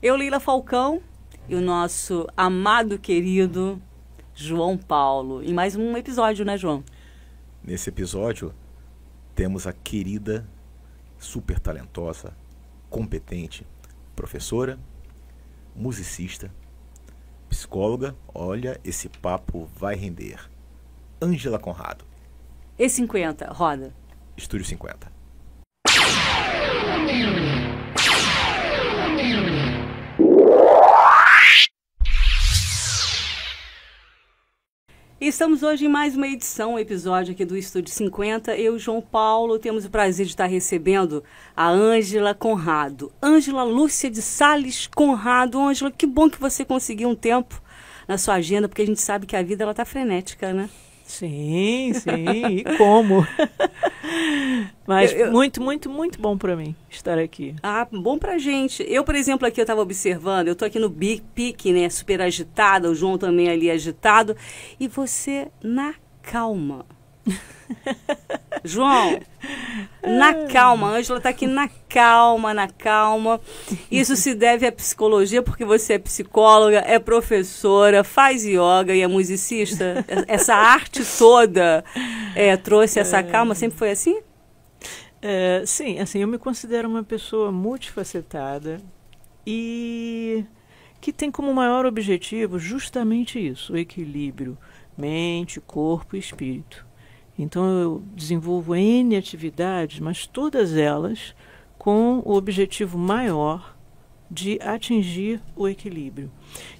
Eu, Leila Falcão, e o nosso amado querido João Paulo. Em mais um episódio, né, João? Nesse episódio, temos a querida, super talentosa, competente, professora, musicista, psicóloga. Olha, esse papo vai render. Ângela Conrado. E50, roda. Estúdio 50. E estamos hoje em mais uma edição, um episódio aqui do Estúdio 50. Eu e João Paulo temos o prazer de estar recebendo a Ângela Conrado. Ângela Lúcia de Sales Conrado. Ângela, que bom que você conseguiu um tempo na sua agenda, porque a gente sabe que a vida ela tá frenética, né? Sim, e como? Mas muito bom para mim estar aqui. Ah, bom pra gente. Eu, por exemplo, aqui eu estava observando, eu tô aqui no pique, né, super agitada, o João também ali agitado, e você na calma. João, na calma, a Ângela tá aqui na calma. Isso se deve à psicologia, porque você é psicóloga, é professora, faz yoga e é musicista. Essa arte toda trouxe essa calma, sempre foi assim? Sim, assim, eu me considero uma pessoa multifacetada e que tem como maior objetivo justamente isso, o equilíbrio mente, corpo e espírito. Então eu desenvolvo N atividades, mas todas elas com o objetivo maior de atingir o equilíbrio.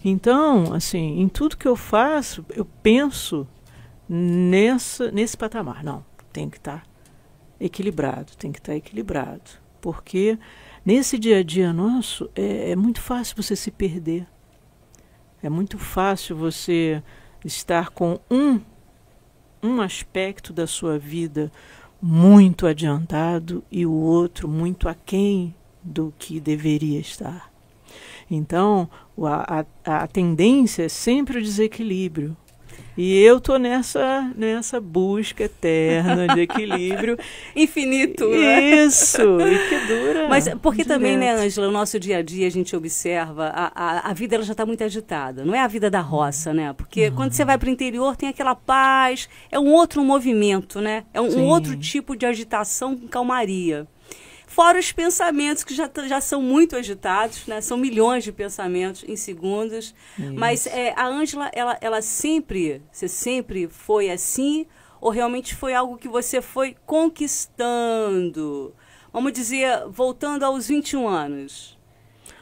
Então, assim, em tudo que eu faço, eu penso nesse patamar. Não, tem que estar equilibrado, porque nesse dia a dia nosso é muito fácil você se perder. É muito fácil você estar com um aspecto da sua vida muito adiantado e o outro muito aquém do que deveria estar. Então, a tendência é sempre o desequilíbrio. E eu estou nessa busca eterna de equilíbrio. Infinito, né? Isso, e que dura. Mas porque direto. também, né, Ângela, o nosso dia a dia a gente observa, a vida ela já está muito agitada. Não é a vida da roça, né? Porque quando você vai para o interior tem aquela paz, é um outro movimento, né? É um outro tipo de agitação com calmaria. Fora os pensamentos que já são muito agitados, né? São milhões de pensamentos em segundos. Isso. Mas a Ângela, você sempre foi assim? Ou realmente foi algo que você foi conquistando? Vamos dizer, voltando aos 21 anos.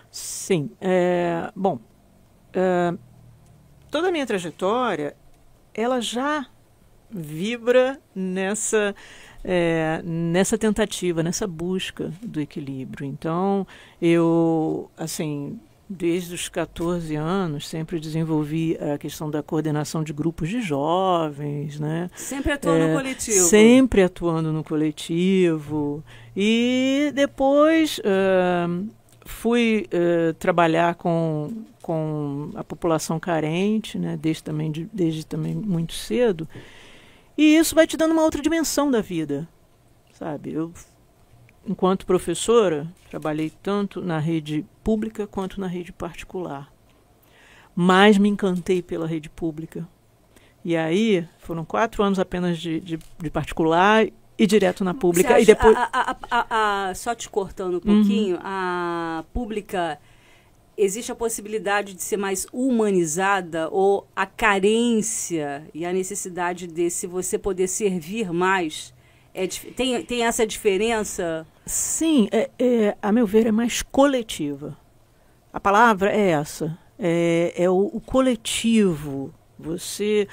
Sim. Toda a minha trajetória, ela já vibra nessa tentativa, nessa busca do equilíbrio. Então, eu, assim, desde os 14 anos, sempre desenvolvi a questão da coordenação de grupos de jovens, né? Sempre atuando no coletivo. Sempre atuando no coletivo. E depois fui trabalhar com a população carente, né? Desde também muito cedo. E isso vai te dando uma outra dimensão da vida, sabe? Eu, enquanto professora, trabalhei tanto na rede pública quanto na rede particular. Mas me encantei pela rede pública. E aí, foram 4 anos apenas de particular e direto na pública. Você acha, e depois... só te cortando um pouquinho, a pública... Existe a possibilidade de ser mais humanizada ou a carência e a necessidade de se você poder servir mais? Tem essa diferença? Sim, a meu ver, é mais coletiva. A palavra é essa. É o coletivo. Você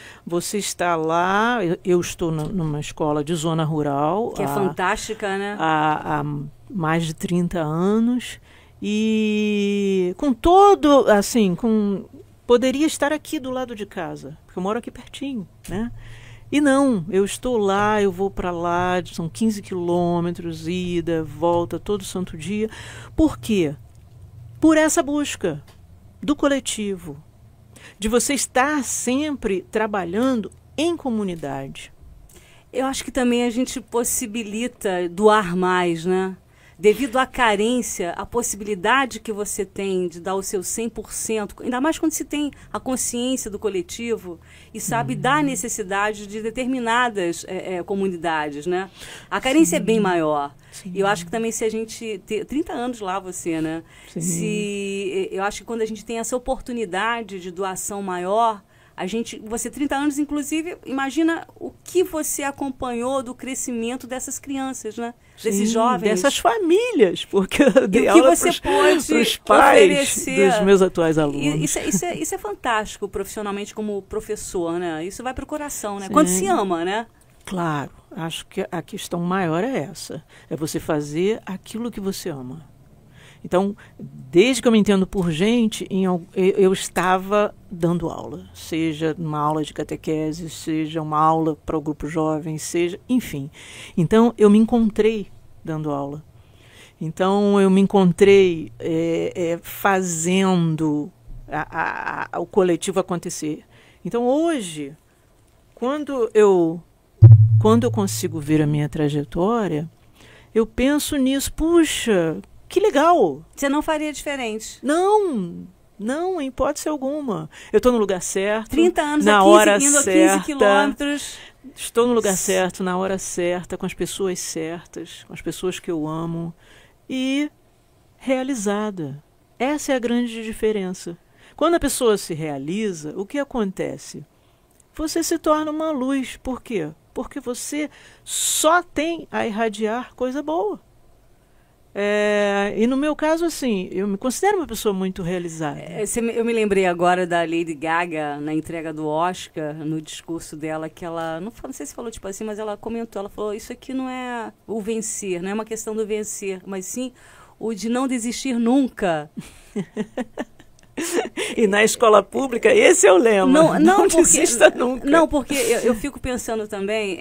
está lá, eu estou numa escola de zona rural. Que é fantástica, né? Há mais de 30 anos. E com todo, assim, poderia estar aqui do lado de casa, porque eu moro aqui pertinho, né? E não, eu estou lá, eu vou para lá, são 15 quilômetros, ida, volta, todo santo dia. Por quê? Por essa busca do coletivo, de você estar sempre trabalhando em comunidade. Eu acho que também a gente possibilita doar mais, né? devido à carência, a possibilidade que você tem de dar o seu 100%, ainda mais quando se tem a consciência do coletivo e sabe da necessidade de determinadas comunidades, né? A carência é bem maior. E eu acho que também se a gente... 30 anos lá você, né? Eu acho que quando a gente tem essa oportunidade de doação maior, você 30 anos, inclusive, imagina o que você acompanhou do crescimento dessas crianças, né? Desses jovens. Dessas famílias, porque eu dei aula para os pais oferecer dos meus atuais alunos. Isso é fantástico profissionalmente como professor, né? Isso vai para o coração, né? Quando se ama, né? Claro, acho que a questão maior é essa. É você fazer aquilo que você ama. Então, desde que eu me entendo por gente, eu estava dando aula. Seja uma aula de catequese, seja uma aula para o grupo jovem, enfim. Então, eu me encontrei dando aula. Então, eu me encontrei fazendo o coletivo acontecer. Então, hoje, quando eu consigo ver a minha trajetória, eu penso nisso, puxa, que legal. Você não faria diferente? Não, em hipótese alguma. Eu estou no lugar certo, 30 anos na hora certa, 15 quilômetros. Estou no lugar certo, na hora certa, com as pessoas certas, com as pessoas que eu amo e realizada. Essa é a grande diferença. Quando a pessoa se realiza, o que acontece? Você se torna uma luz. Por quê? Porque você só tem a irradiar coisa boa. E no meu caso, assim, eu me considero uma pessoa muito realizada. Eu me lembrei agora da Lady Gaga na entrega do Oscar, no discurso dela, que ela, não sei se falou tipo assim, mas ela comentou, ela falou, isso aqui não é o vencer, não é uma questão do vencer, mas sim o de não desistir nunca. E na escola pública, esse é o lema. Não desista nunca. Não, porque eu fico pensando também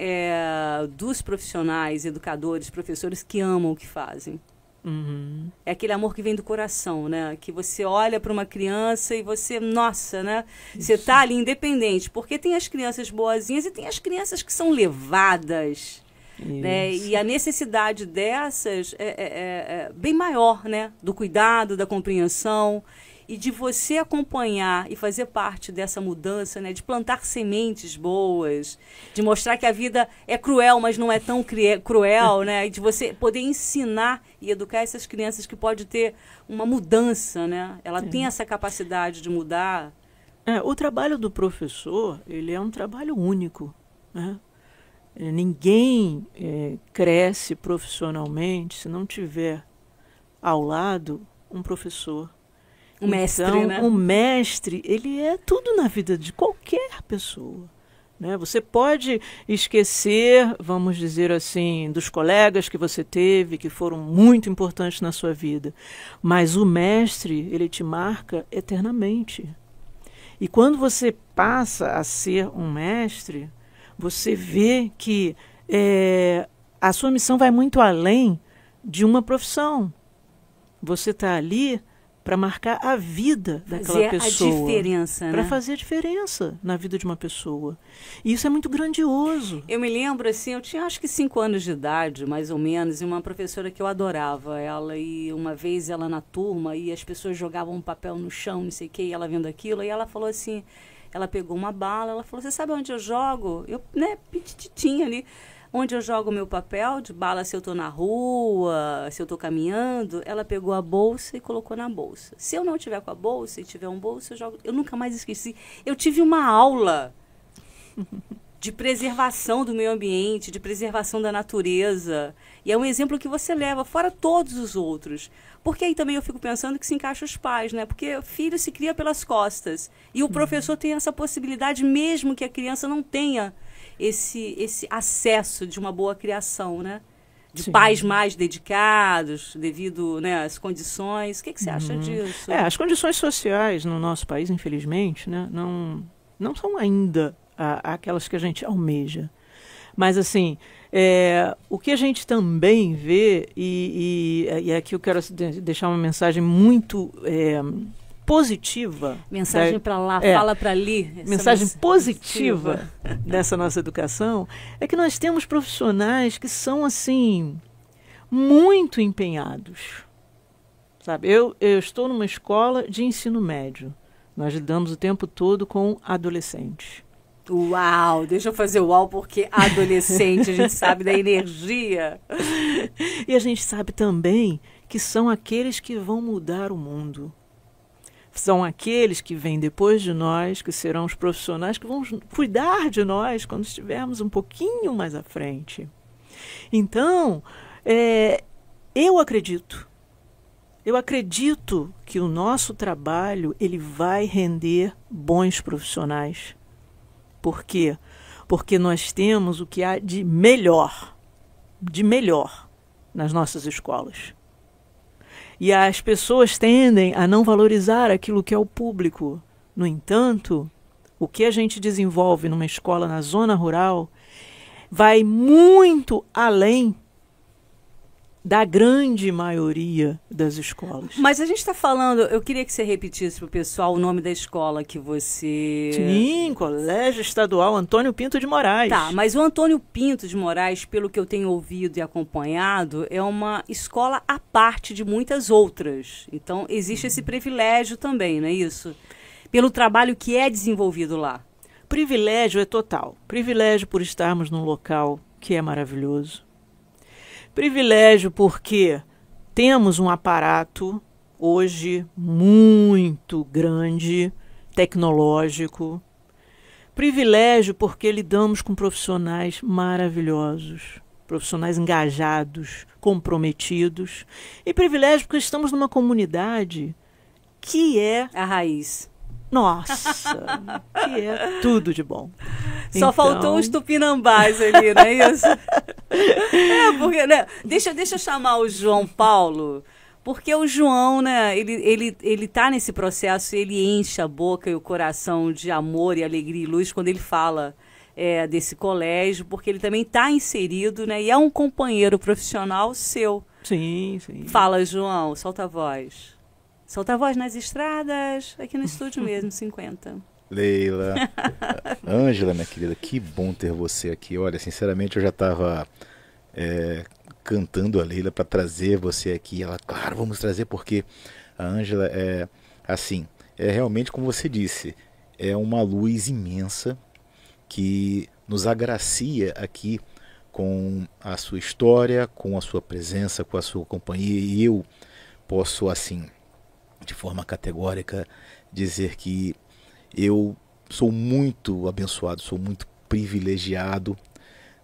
dos profissionais, educadores, professores que amam o que fazem. Uhum. É aquele amor que vem do coração, né? Que você olha para uma criança e você, nossa, né? Isso. Você tá ali independente, porque tem as crianças boazinhas e tem as crianças que são levadas, né? E a necessidade dessas é bem maior, né? Do cuidado, da compreensão e de você acompanhar e fazer parte dessa mudança, né? De plantar sementes boas, de mostrar que a vida é cruel, mas não é tão cruel, né? E de você poder ensinar e educar essas crianças que pode ter uma mudança, né? Ela tem essa capacidade de mudar. O trabalho do professor, ele é um trabalho único, né? Ninguém cresce profissionalmente se não tiver ao lado um professor. Um mestre, então, né? Um mestre, ele é tudo na vida de qualquer pessoa, né? Você pode esquecer, vamos dizer assim, dos colegas que você teve, que foram muito importantes na sua vida, mas o mestre, ele te marca eternamente. E quando você passa a ser um mestre, você vê que a sua missão vai muito além de uma profissão. Você está ali para marcar a vida daquela pessoa. Fazer a diferença, né? Para fazer a diferença na vida de uma pessoa. E isso é muito grandioso. Eu me lembro, assim, eu tinha acho que 5 anos de idade, mais ou menos, e uma professora que eu adorava. Ela, e uma vez ela na turma, e as pessoas jogavam um papel no chão, não sei o que, e ela vendo aquilo, e ela falou assim, ela pegou uma bala, ela falou, você sabe onde eu jogo? Eu, né, petititinha ali. Onde eu jogo o meu papel de bala se eu estou na rua, se eu estou caminhando, ela pegou a bolsa e colocou na bolsa. Se eu não tiver com a bolsa e tiver um bolso, eu jogo. Eu nunca mais esqueci. Eu tive uma aula de preservação do meio ambiente, de preservação da natureza. E é um exemplo que você leva, fora todos os outros. Porque aí também eu fico pensando que se encaixa os pais, né? Porque o filho se cria pelas costas. E o professor tem essa possibilidade, mesmo que a criança não tenha esse acesso de uma boa criação, né? De pais mais dedicados, devido, né, às condições. O que você acha disso? As condições sociais no nosso país, infelizmente, né, não são ainda aquelas que a gente almeja. Mas, assim, o que a gente também vê, e aqui eu quero deixar uma mensagem muito positiva. Mensagem para lá, fala para ali. Mensagem positiva dessa nossa educação é que nós temos profissionais que são, assim, muito empenhados. Sabe? Eu estou numa escola de ensino médio. Nós lidamos o tempo todo com adolescentes. Uau, deixa eu fazer uau, porque adolescente, a gente sabe da energia. E a gente sabe também que são aqueles que vão mudar o mundo. São aqueles que vêm depois de nós, que serão os profissionais que vão cuidar de nós quando estivermos um pouquinho mais à frente. Então, eu acredito que o nosso trabalho ele vai render bons profissionais. Por quê? Porque nós temos o que há de melhor nas nossas escolas. E as pessoas tendem a não valorizar aquilo que é o público. No entanto, o que a gente desenvolve numa escola na zona rural vai muito além da grande maioria das escolas. Mas a gente está falando, eu queria que você repetisse para o pessoal o nome da escola que você... Sim, Colégio Estadual Antônio Pinto de Moraes. Tá, mas o Antônio Pinto de Moraes, pelo que eu tenho ouvido e acompanhado, é uma escola à parte de muitas outras. Então, existe esse privilégio também, não é isso? Pelo trabalho que é desenvolvido lá. Privilégio é total. Privilégio por estarmos num local que é maravilhoso. Privilégio porque temos um aparato hoje muito grande, tecnológico. Privilégio porque lidamos com profissionais maravilhosos, profissionais engajados, comprometidos. E privilégio porque estamos numa comunidade que é a raiz. Nossa, que é tudo de bom. Só faltou os tupinambás ali, não é isso? Porque, né? Deixa eu chamar o João Paulo, porque o João, né, ele tá nesse processo, ele enche a boca e o coração de amor e alegria e luz quando ele fala desse colégio, porque ele também está inserido, né, e é um companheiro profissional seu. Sim, sim. Fala, João, solta a voz. Solta a voz nas estradas, aqui no estúdio mesmo, 50. Leila, Ângela, minha querida, que bom ter você aqui. Olha, sinceramente, eu já estava cantando a Leila para trazer você aqui. Ela, claro, vamos trazer, porque a Ângela é realmente, como você disse, é uma luz imensa que nos agracia aqui com a sua história, com a sua presença, com a sua companhia. E eu posso, assim, de forma categórica, dizer que eu sou muito abençoado, sou muito privilegiado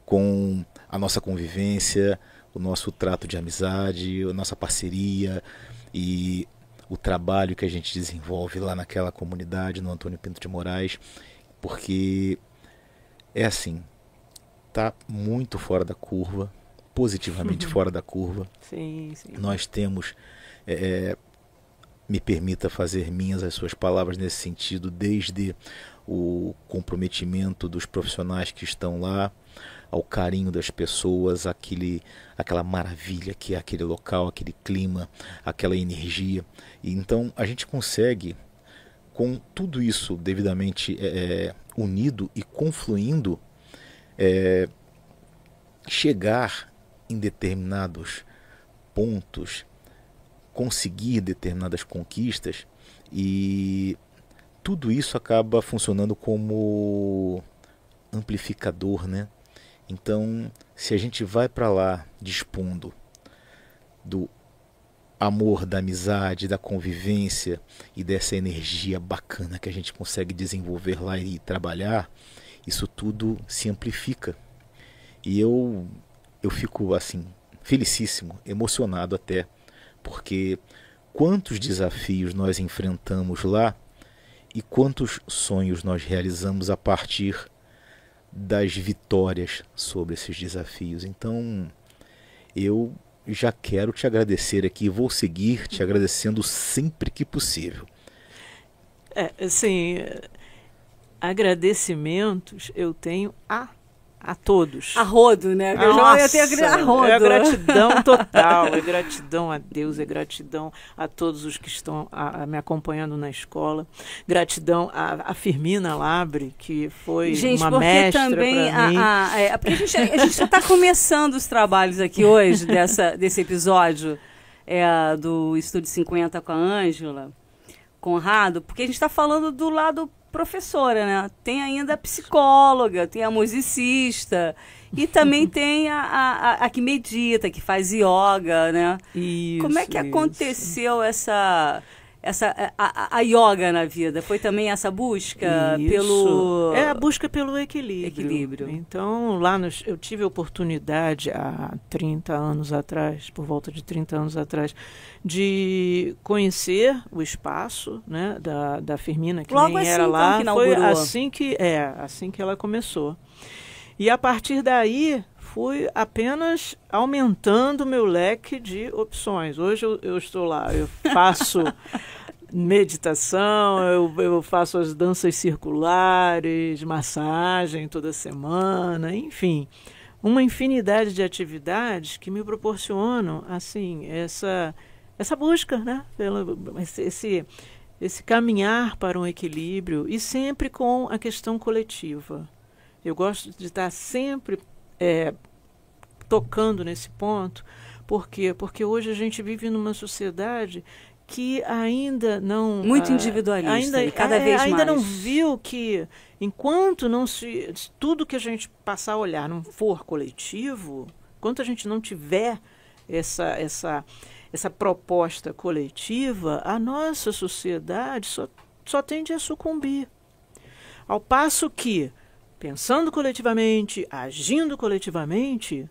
com a nossa convivência, o nosso trato de amizade, a nossa parceria e o trabalho que a gente desenvolve lá naquela comunidade, no Antônio Pinto de Moraes, porque é assim, tá muito fora da curva, positivamente fora da curva. Sim, sim. Nós temos... me permita fazer minhas as suas palavras nesse sentido, desde o comprometimento dos profissionais que estão lá, ao carinho das pessoas, aquela maravilha que é aquele local, aquele clima, aquela energia. E então a gente consegue, com tudo isso devidamente unido e confluindo, chegar em determinados pontos, conseguir determinadas conquistas, e tudo isso acaba funcionando como amplificador, né? Então, se a gente vai para lá dispondo do amor, da amizade, da convivência e dessa energia bacana que a gente consegue desenvolver lá e trabalhar, isso tudo se amplifica. E eu fico assim, felicíssimo, emocionado até, porque quantos desafios nós enfrentamos lá e quantos sonhos nós realizamos a partir das vitórias sobre esses desafios. Então, eu já quero te agradecer aqui, vou seguir te agradecendo sempre que possível. Assim, agradecimentos eu tenho a a todos. A rodo, né? Nossa, eu tenho a rodo. É gratidão total, é gratidão a Deus, é gratidão a todos os que estão me acompanhando na escola, gratidão a Firmina Labre, que foi uma mestra para mim. Porque a gente só está começando os trabalhos aqui hoje, desse episódio do Estúdio 50 com a Ângela Conrado, porque a gente está falando do lado professora, né? Tem ainda a psicóloga, tem a musicista e também tem a que medita, que faz yoga, né? Isso, como é que aconteceu a yoga na vida? Foi também essa busca pelo... É a busca pelo equilíbrio. Então, eu tive a oportunidade há 30 anos atrás, por volta de 30 anos atrás, de conhecer o espaço, né, da Firmina, que logo nem assim, era lá. Então, foi assim que ela começou. E a partir daí fui apenas aumentando o meu leque de opções. Hoje eu estou lá, eu faço meditação, eu faço as danças circulares, massagem toda semana, enfim, uma infinidade de atividades que me proporcionam assim essa busca, né, esse caminhar para um equilíbrio e sempre com a questão coletiva. Eu gosto de estar sempre tocando nesse ponto. Por quê? Porque hoje a gente vive numa sociedade que ainda não... Muito individualista, e cada vez mais. Ainda não viu que, enquanto tudo que a gente passar a olhar não for coletivo, enquanto a gente não tiver essa proposta coletiva, a nossa sociedade só tende a sucumbir. Ao passo que, pensando coletivamente, agindo coletivamente,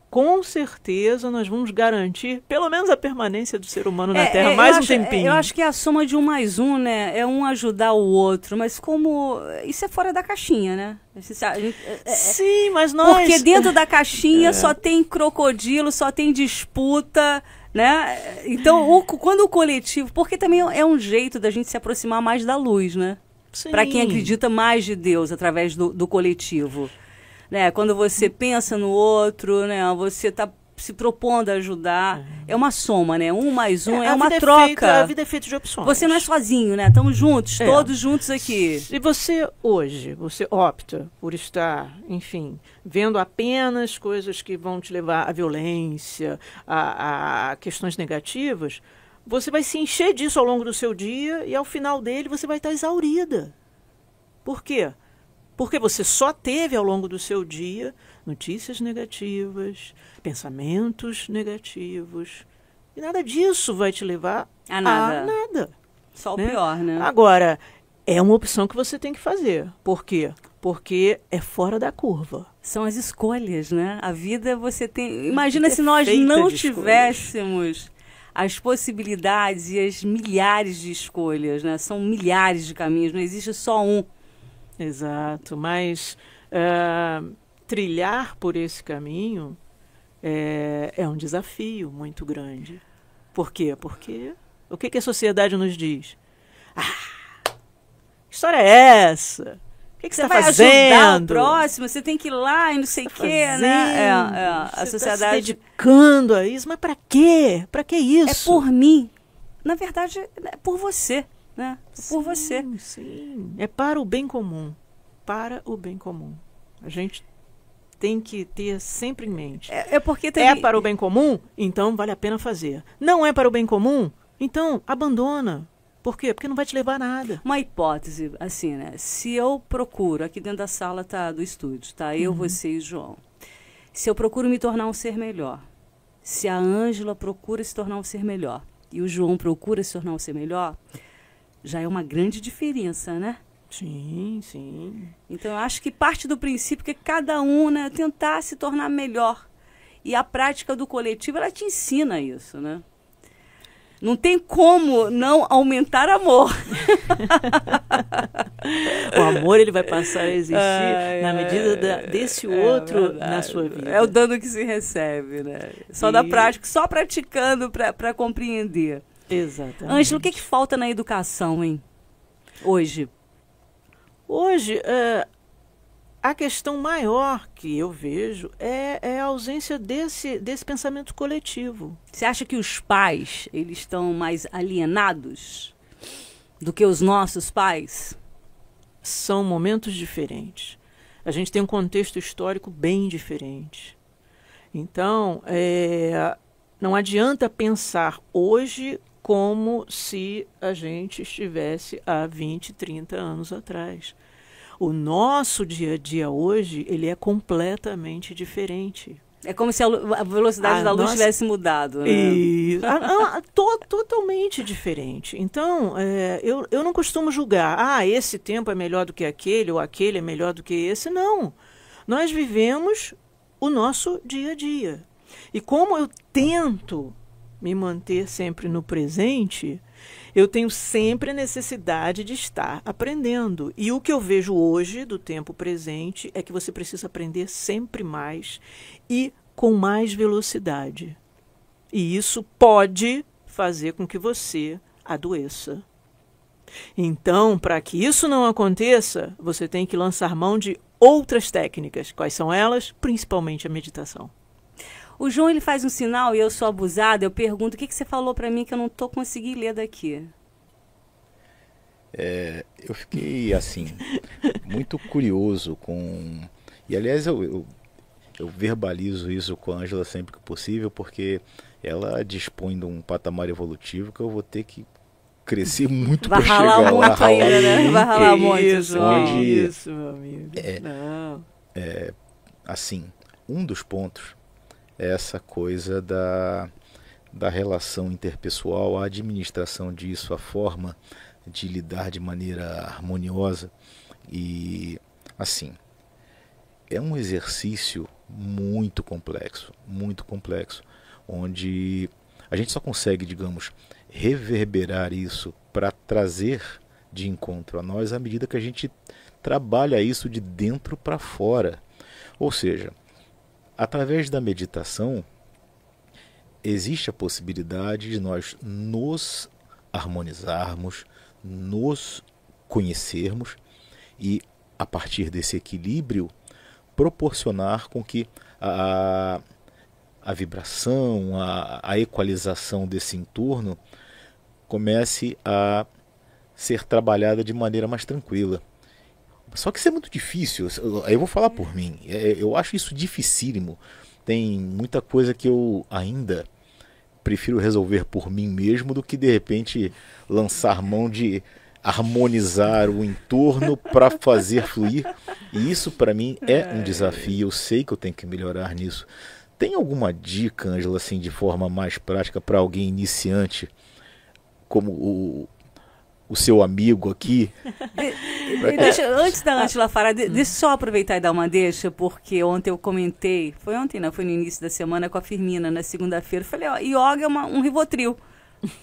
com certeza nós vamos garantir pelo menos a permanência do ser humano na Terra mais um tempinho. Eu acho que é a soma de 1 mais 1, né? É um ajudar o outro, mas como... Isso é fora da caixinha, né? Sim, mas nós... Porque dentro da caixinha só tem crocodilo, só tem disputa, né? Então, quando o coletivo... Porque também é um jeito da gente se aproximar mais da luz, né? Para quem acredita mais de Deus através do coletivo. Né? Quando você pensa no outro, né? Você está se propondo a ajudar. É uma soma, né? 1 mais 1 é uma troca. A vida é feita de opções. Você não é sozinho, né? Estamos juntos, todos juntos aqui. E você opta por estar, enfim, vendo apenas coisas que vão te levar à violência, a questões negativas, você vai se encher disso ao longo do seu dia e ao final dele você vai estar exaurida. Por quê? Porque você só teve ao longo do seu dia notícias negativas, pensamentos negativos. E nada disso vai te levar a nada. Só o pior, né? Agora, é uma opção que você tem que fazer. Por quê? Porque é fora da curva. São as escolhas, né? A vida você tem... Imagina se nós não tivéssemos as possibilidades e as milhares de escolhas, né? São milhares de caminhos, não existe só um. Exato, mas trilhar por esse caminho é um desafio muito grande. Por quê? Porque o que a sociedade nos diz? Que história é essa? O que você está fazendo? Ajudar o próximo, você tem que ir lá e não sei o quê, né? A sociedade... Tá se dedicando a isso, mas para quê? Para que isso? É por mim. Na verdade, é por você. Né? Por você. Sim. É para o bem comum. Para o bem comum. A gente tem que ter sempre em mente. Porque é para o bem comum? Então vale a pena fazer. Não é para o bem comum? Então abandona. Por quê? Porque não vai te levar a nada. Uma hipótese, assim, né? Se eu procuro, aqui dentro da sala do estúdio, tá? Eu, você e o João. Se eu procuro me tornar um ser melhor, se a Ângela procura se tornar um ser melhor e o João procura se tornar um ser melhor, já é uma grande diferença, né? Sim, sim. Então, eu acho que parte do princípio que cada um, né, tentar se tornar melhor. E a prática do coletivo, ela te ensina isso, né? Não tem como não aumentar amor. O amor, ele vai passar a existir na medida desse outro na sua vida. É o dano que se recebe, né? Só da prática, só praticando para compreender. Exatamente. Ângela, o que falta na educação, hein? Hoje? Hoje, a questão maior que eu vejo é a ausência desse pensamento coletivo. Você acha que os pais, eles estão mais alienados do que os nossos pais? São momentos diferentes. A gente tem um contexto histórico bem diferente. Então, não adianta pensar hoje como se a gente estivesse há 20, 30 anos atrás. O nosso dia a dia hoje, ele é completamente diferente. É como se a velocidade da luz tivesse mudado, né? Totalmente diferente. Então, eu não costumo julgar, esse tempo é melhor do que aquele, ou aquele é melhor do que esse. Não. Nós vivemos o nosso dia a dia. E como eu tento me manter sempre no presente, eu tenho sempre a necessidade de estar aprendendo. E o que eu vejo hoje do tempo presente é que você precisa aprender sempre mais e com mais velocidade. E isso pode fazer com que você adoeça. Então, para que isso não aconteça, você tem que lançar mão de outras técnicas. Quais são elas? Principalmente a meditação. O João, ele faz um sinal e eu sou abusada, eu pergunto, o que você falou para mim que eu não estou conseguindo ler daqui? Eu fiquei, assim, muito curioso com... E, aliás, eu verbalizo isso com a Ângela sempre que possível, porque ela dispõe de um patamar evolutivo que eu vou ter que crescer muito para chegar lá. Vai ralar muito ainda, né? Vai ralar muito, João. Isso, meu amigo. Não. Assim, um dos pontos é essa coisa da relação interpessoal, a administração disso, a forma de lidar de maneira harmoniosa. E, assim, é um exercício muito complexo, onde a gente só consegue, digamos, reverberar isso para trazer de encontro a nós à medida que a gente trabalha isso de dentro para fora. Ou seja, através da meditação, existe a possibilidade de nós nos harmonizarmos, nos conhecermos e, a partir desse equilíbrio, proporcionar com que a vibração, a equalização desse entorno comece a ser trabalhada de maneira mais tranquila. Só que isso é muito difícil, eu vou falar por mim, eu acho isso dificílimo. Tem muita coisa que eu ainda prefiro resolver por mim mesmo do que de repente lançar mão de harmonizar o entorno para fazer fluir. E isso para mim é um desafio, eu sei que eu tenho que melhorar nisso. Tem alguma dica, Ângela, assim, de forma mais prática para alguém iniciante, como o seu amigo aqui? Antes da Ângela falar, deixa eu só aproveitar e dar uma deixa, porque ontem eu comentei, foi ontem, não, foi no início da semana com a Firmina, na segunda-feira, eu falei, yoga é um Rivotril,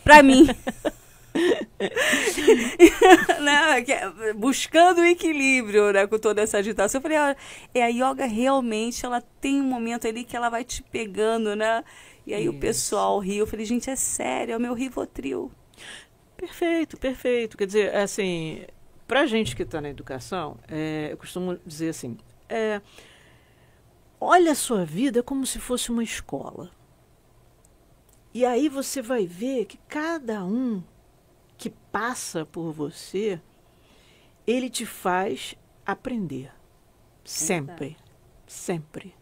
pra mim. Né, buscando o equilíbrio, né, com toda essa agitação. Eu falei, a yoga realmente, ela tem um momento ali que ela vai te pegando, né? E aí o pessoal riu, eu falei, gente, é sério, é o meu Rivotril. Perfeito, perfeito. Quer dizer, assim, pra gente que está na educação, eu costumo dizer assim, olha a sua vida como se fosse uma escola. E aí você vai ver que cada um que passa por você, ele te faz aprender. Sempre. Sempre.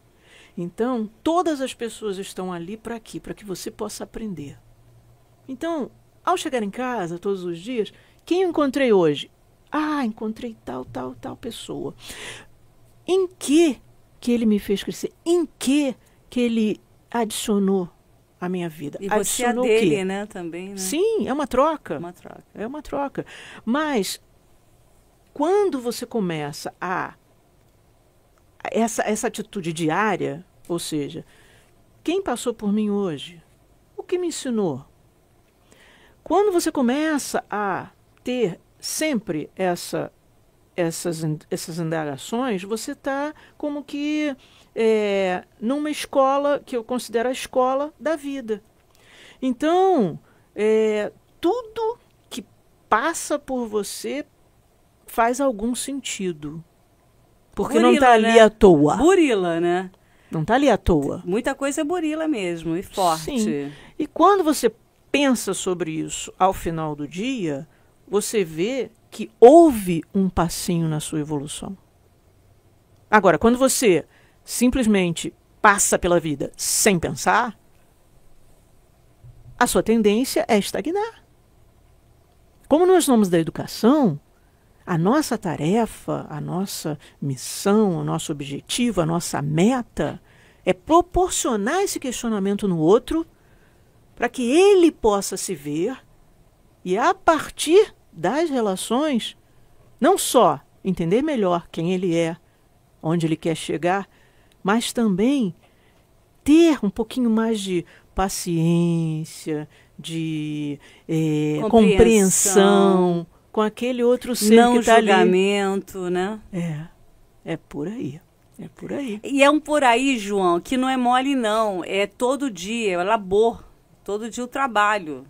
Então, todas as pessoas estão ali para quê? Para que você possa aprender. Então, ao chegar em casa todos os dias, quem eu encontrei hoje? Encontrei tal pessoa. Em que ele me fez crescer? Em que ele adicionou a minha vida? E você é dele, né, também, né? Sim, é uma troca. É uma troca. Mas, quando você começa essa atitude diária, ou seja, quem passou por mim hoje? O que me ensinou? Quando você começa a ter sempre essas indagações, você está como que numa escola que eu considero a escola da vida. Então, tudo que passa por você faz algum sentido. Porque não está ali à toa. Burila, né? Não está ali à toa. Muita coisa é burila mesmo, e forte. Sim. E quando você pensa sobre isso ao final do dia, você vê que houve um passinho na sua evolução. Agora, quando você simplesmente passa pela vida sem pensar, a sua tendência é estagnar. Como nós somos da educação, a nossa tarefa, a nossa missão, o nosso objetivo, a nossa meta é proporcionar esse questionamento no outro para que ele possa se ver e, a partir das relações, não só entender melhor quem ele é, onde ele quer chegar, mas também ter um pouquinho mais de paciência, de compreensão com aquele outro ser não que está ali. Não julgamento, né? É por aí. É por aí. E é um por aí, João, que não é mole, não. É todo dia, é labor. Todo dia o trabalho,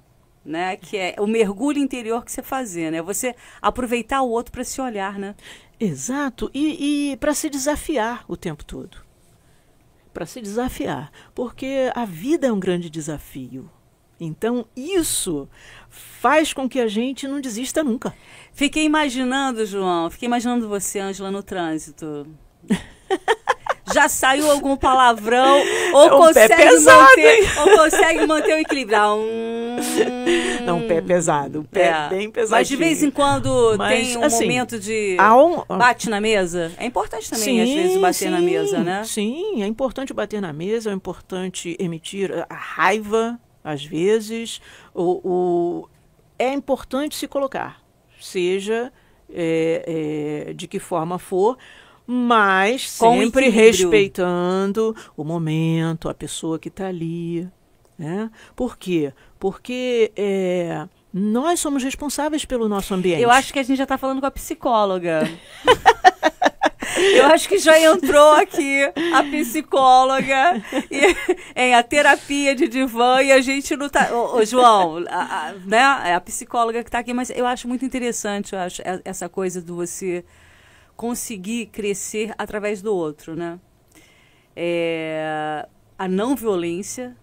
né? Que é o mergulho interior que você fazer, né? Você aproveitar o outro para se olhar, né? Exato. E para se desafiar o tempo todo. Para se desafiar. Porque a vida é um grande desafio. Então, isso faz com que a gente não desista nunca. Fiquei imaginando, João, você, Ângela, no trânsito. Já saiu algum palavrão? Ou consegue manter o equilíbrio? Não, o pé é pesado. O pé é bem pesadinho. Mas de vez em quando tem um assim, momento de bate na mesa. É importante também, às vezes, bater na mesa, né? Sim, é importante bater na mesa, é importante emitir a raiva, às vezes. É importante se colocar, seja de que forma for, mas sempre respeitando o momento, a pessoa que está ali. Né? Por quê? Porque nós somos responsáveis pelo nosso ambiente. Eu acho que a gente já está falando com a psicóloga. Eu acho que já entrou aqui a psicóloga em a terapia de divã e a gente não está... Ô, João, né? É a psicóloga que está aqui, mas eu acho muito interessante, eu acho, essa coisa de você conseguir crescer através do outro, né? A não violência,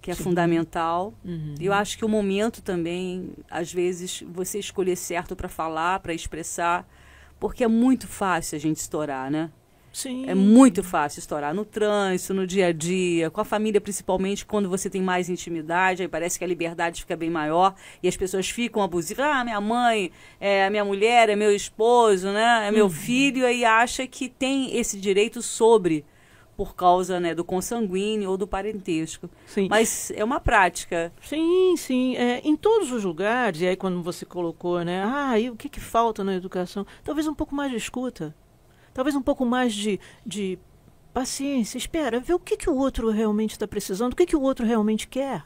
que é fundamental. Uhum. Eu acho que o momento também, às vezes, você escolher certo para falar, para expressar, porque é muito fácil a gente estourar, né? Sim. É muito fácil estourar no trânsito, no dia a dia, com a família, principalmente quando você tem mais intimidade, aí parece que a liberdade fica bem maior e as pessoas ficam abusivas. Minha mãe, é minha mulher, é meu esposo, né? É meu filho, aí acha que tem esse direito por causa, né, do consanguíneo ou do parentesco. Sim. Mas é uma prática. Sim, sim. Em todos os lugares, e aí quando você colocou, né? E o que falta na educação? Talvez um pouco mais de escuta. Talvez um pouco mais de paciência. Espera, vê o que o outro realmente está precisando, o que o outro realmente quer.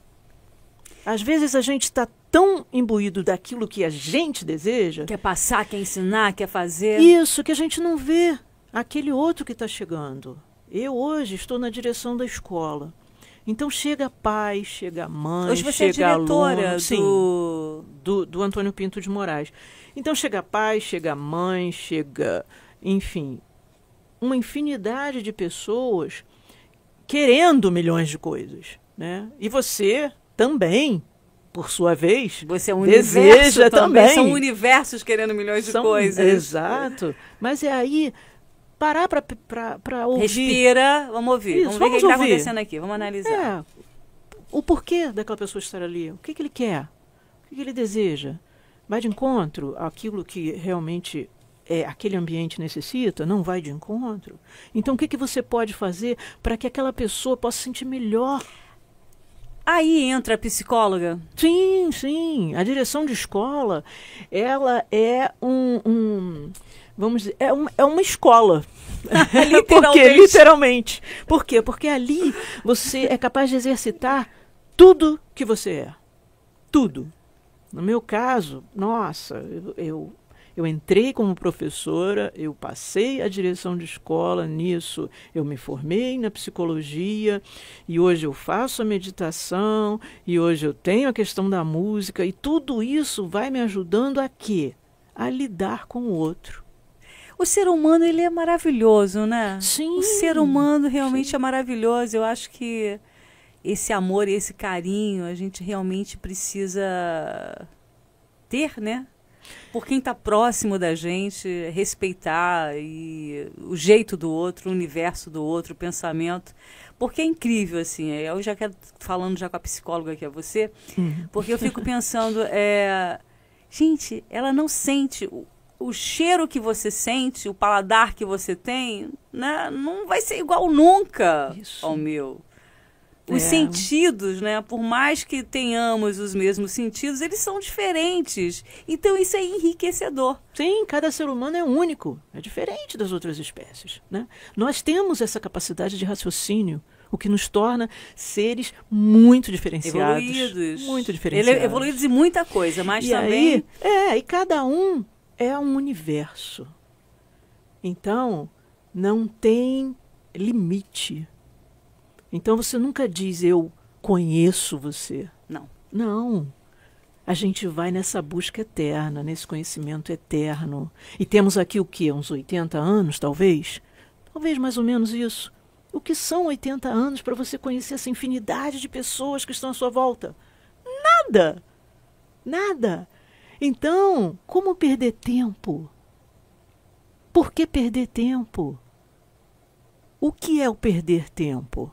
Às vezes a gente está tão imbuído daquilo que a gente deseja. Quer passar, quer ensinar, quer fazer. Isso, que a gente não vê aquele outro que está chegando. Eu hoje estou na direção da escola. Então chega pai, chega mãe, hoje você chega é diretora aluno. Sim, do Antônio Pinto de Moraes. Então chega pai, chega mãe, chega... Enfim, uma infinidade de pessoas querendo milhões de coisas, né? E você também, por sua vez, você é um deseja também. São universos querendo milhões de coisas. Exato. Mas é aí parar para ouvir. Respira, vamos ouvir. Isso, vamos ver o que está ouvir. acontecendo aqui, vamos analisar. O porquê daquela pessoa estar ali, o que ele quer, o que ele deseja. Vai de encontro àquilo que realmente aquele ambiente necessita, não vai de encontro. Então, o que você pode fazer para que aquela pessoa possa se sentir melhor? Aí entra a psicóloga? Sim, sim. A direção de escola, ela é vamos dizer, é uma escola. Literalmente. Por quê? Porque ali você é capaz de exercitar tudo que você é. Tudo. No meu caso, nossa, eu entrei como professora, eu passei a direção de escola nisso, eu me formei na psicologia e hoje eu faço a meditação e hoje eu tenho a questão da música e tudo isso vai me ajudando a quê? A lidar com o outro. O ser humano, ele é maravilhoso, né? Sim. O ser humano realmente é maravilhoso. Eu acho que esse amor e esse carinho a gente realmente precisa ter, né? Por quem está próximo da gente, respeitar e o jeito do outro, o universo do outro, o pensamento. Porque é incrível, assim. Eu já quero falando já com a psicóloga que é você, porque eu fico pensando, gente, ela não sente o cheiro que você sente, o paladar que você tem, né? Não vai ser igual nunca ao meu. Os sentidos, né? Por mais que tenhamos os mesmos sentidos, eles são diferentes. Então isso é enriquecedor. Sim, cada ser humano é único, é diferente das outras espécies, né? Nós temos essa capacidade de raciocínio, o que nos torna seres muito diferenciados. Evoluídos. Muito diferenciados. Evoluídos em muita coisa, mas também... E cada um é um universo. Então, não tem limite. Então você nunca diz, eu conheço você. Não. Não. A gente vai nessa busca eterna, nesse conhecimento eterno. E temos aqui o quê? Uns 80 anos, talvez? Talvez mais ou menos isso. O que são 80 anos para você conhecer essa infinidade de pessoas que estão à sua volta? Nada. Nada. Então, como perder tempo? Por que perder tempo? O que é o perder tempo?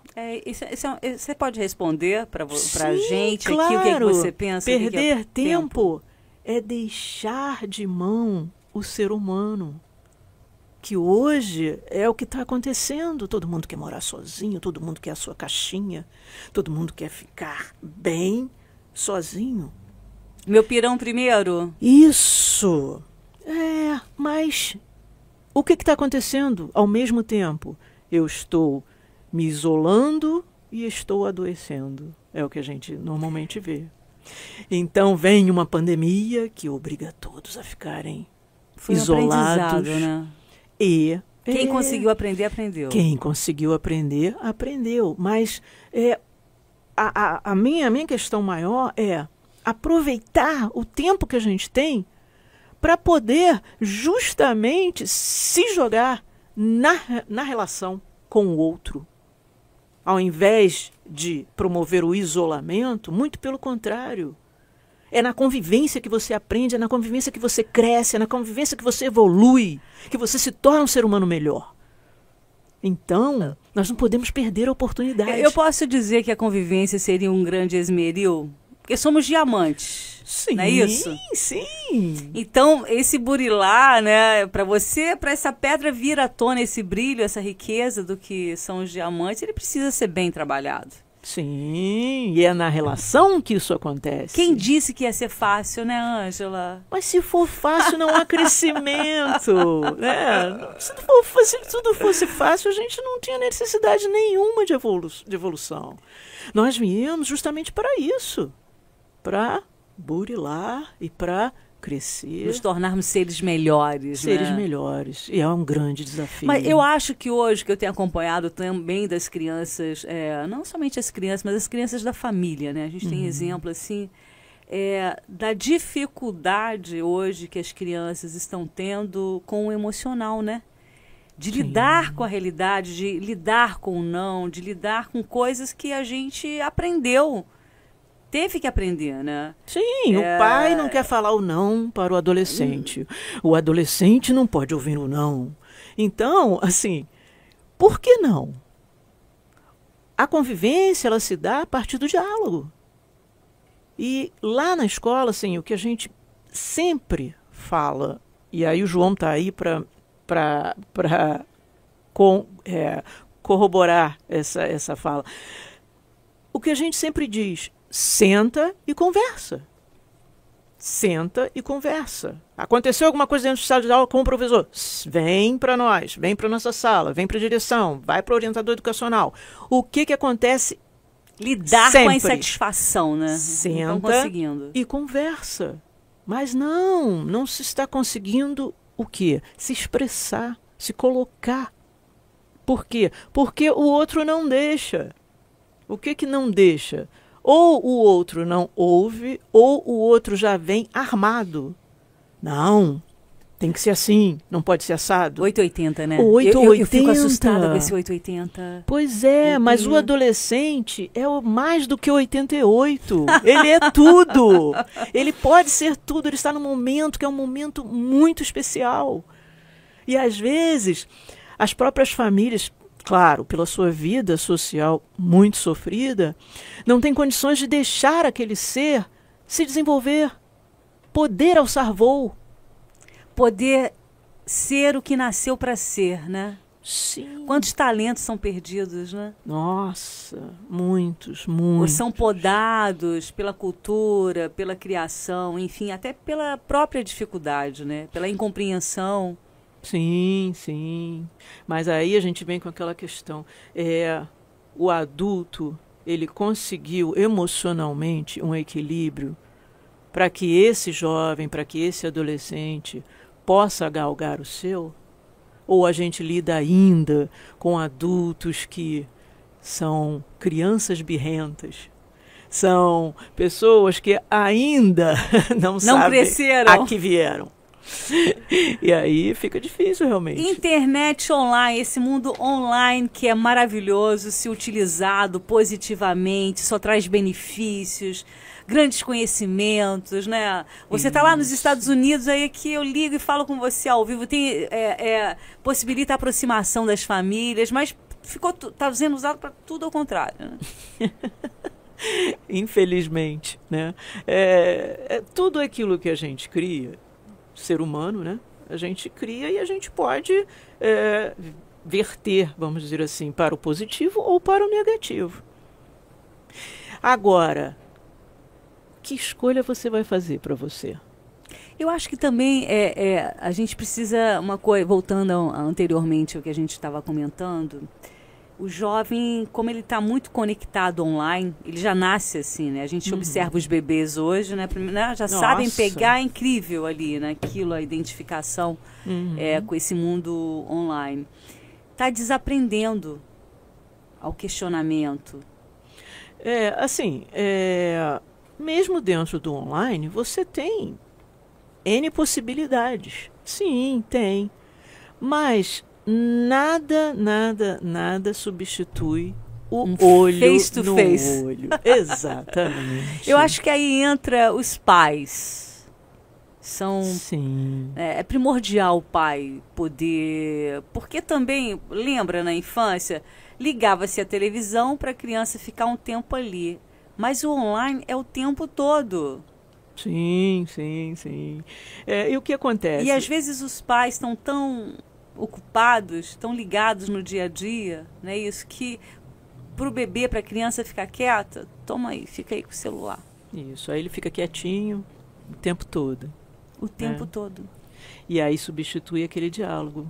Você pode responder para a gente claro. Aqui o que, é que você pensa? Perder que é tempo é deixar de mão o ser humano. Que hoje é o que está acontecendo. Todo mundo quer morar sozinho, todo mundo quer a sua caixinha, todo mundo quer ficar bem sozinho. Meu pirão primeiro? Isso! Mas o que está acontecendo ao mesmo tempo? Eu estou me isolando e estou adoecendo. É o que a gente normalmente vê. Então vem uma pandemia que obriga todos a ficarem isolados. Né? E quem conseguiu aprender, aprendeu. Quem conseguiu aprender, aprendeu. Mas a minha questão maior é aproveitar o tempo que a gente tem para poder justamente se jogar na relação com o outro. Ao invés de promover o isolamento, muito pelo contrário. É na convivência que você aprende, é na convivência que você cresce, é na convivência que você evolui, que você se torna um ser humano melhor. Então, nós não podemos perder a oportunidade. Eu posso dizer que a convivência seria um grande esmeril? Porque somos diamantes. Sim, não é isso? Sim. Então, esse burilar, né, para essa pedra vir à tona esse brilho, essa riqueza do que são os diamantes, ele precisa ser bem trabalhado. Sim, e é na relação que isso acontece. Quem disse que ia ser fácil, né, Ângela? Mas se for fácil, não há crescimento. Né? Se tudo fosse fácil, a gente não tinha necessidade nenhuma de evolução. Nós viemos justamente para isso. Para burilar e para crescer. Nos tornarmos seres melhores. Seres melhores. E é um grande desafio. Mas eu acho que hoje, que eu tenho acompanhado também das crianças, não somente as crianças, mas as crianças da família, né? A gente tem exemplo, assim, da dificuldade hoje que as crianças estão tendo com o emocional, né? De lidar com a realidade, de lidar com o não, de lidar com coisas que a gente aprendeu. Teve que aprender, né? Sim, o pai não quer falar o não para o adolescente. O adolescente não pode ouvir o não. Então, assim, por que não? A convivência, ela se dá a partir do diálogo. E lá na escola, assim, o que a gente sempre fala, e aí o João está aí para corroborar essa fala. O que a gente sempre diz, senta e conversa. Senta e conversa. Aconteceu alguma coisa dentro do sala de aula com o professor? Vem para nós, vem para nossa sala, vem para a direção, vai para o orientador educacional. O que acontece? Lidar sempre com a insatisfação, né? Senta não conseguindo. E conversa. Mas não se está conseguindo o quê? Se expressar, se colocar. Por quê? Porque o outro não deixa. O que não deixa? Ou o outro não ouve, ou o outro já vem armado. Não, Tem que ser assim, não pode ser assado. 880, né? 880. Eu fico assustada com esse 880. Pois é, mas o adolescente é mais do que 88. Ele é tudo. Ele pode ser tudo. Ele está num momento que é um momento muito especial. E às vezes, as próprias famílias, claro, pela sua vida social muito sofrida, não têm condições de deixar aquele ser se desenvolver, poder alçar voo. Poder ser o que nasceu para ser, né? Sim. Quantos talentos são perdidos, né? Nossa, muitos. Ou são podados pela cultura, pela criação, enfim, até pela própria dificuldade, né? Pela incompreensão. Sim, sim. Mas aí a gente vem com aquela questão. O adulto, ele conseguiu emocionalmente um equilíbrio para que esse jovem, para que esse adolescente possa galgar o seu? Ou a gente lida ainda com adultos que são crianças birrentas, são pessoas que ainda não sabem cresceram, a que vieram? E aí fica difícil realmente. Internet online, esse mundo online que é maravilhoso, se utilizado positivamente, só traz benefícios, grandes conhecimentos, né? Você está lá nos Estados Unidos, aí que eu ligo e falo com você ao vivo, possibilita a aproximação das famílias, mas está sendo usado para tudo ao contrário, né? Infelizmente, né? Tudo aquilo que a gente cria, ser humano, né? A gente cria e a gente pode verter, vamos dizer assim, para o positivo ou para o negativo. Agora, que escolha você vai fazer para você? Eu acho que também a gente precisa, uma coisa, voltando anteriormente ao que a gente estava comentando, o jovem, como ele está muito conectado online, ele já nasce assim, né? A gente observa os bebês hoje, né? Já sabem pegar, é incrível ali, né? Aquilo, a identificação com esse mundo online. Está desaprendendo ao questionamento. Mesmo dentro do online, você tem N possibilidades. Sim, tem. Mas nada substitui o olho face to no face. olho. Exatamente. Eu acho que aí entra os pais. Sim. É primordial o pai poder... Porque também, lembra na infância, ligava-se a televisão para a criança ficar um tempo ali. Mas o online é o tempo todo. Sim. E o que acontece? E às vezes os pais estão tão ocupados, tão ligados no dia a dia, né? Isso que para o bebê, para a criança ficar quieta, toma aí, fica aí com o celular. Isso, aí ele fica quietinho o tempo todo. O tempo todo. E aí substitui aquele diálogo.